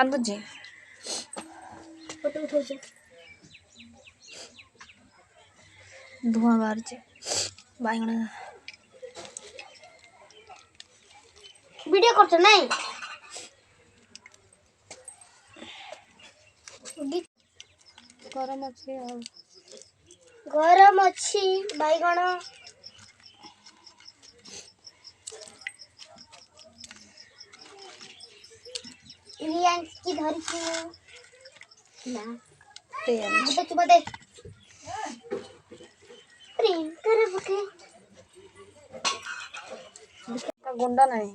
कांदुची photo उठाऊ धुआं बाहर बैगण वीडियो करछ नहीं गरम अच्छे गरम अच्छी बैगण इंडियन की धरी ना ते चुप दे प्रेम करे बुके का गुंडा नहीं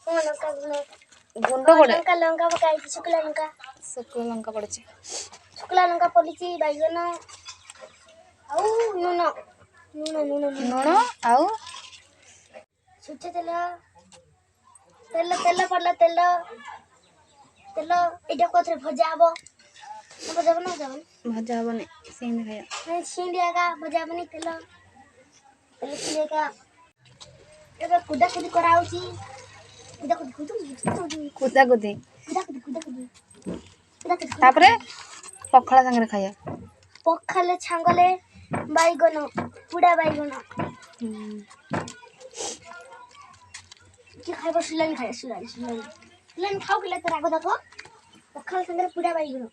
लंका गुंडा पड़े लंका लंका पकाई शुक्ला लंका पड़े शुक्ला लंका पड़ी बैगन आउ नून नून नून लुण आउ सुच तेल तेल तेल पड़ला तेल तेल एटा कोथरे भजा हबो भजा बना जावन भजा हबनी सीन खाया नहीं छिंडिया का भजा बनी तेल तेल छिंडिया का एबे कुदा कुदी कराउची कुदा कुदी कुदा कुदी कुदा कुदी तापरे पखड़ा संगे खाया पखाले छांगले बैगन पुड़ा बैगन की खाइबो सुलानी खाइ सुलानी खाऊ के तोरा को देखो पखाल संगे पुड़ा बैगन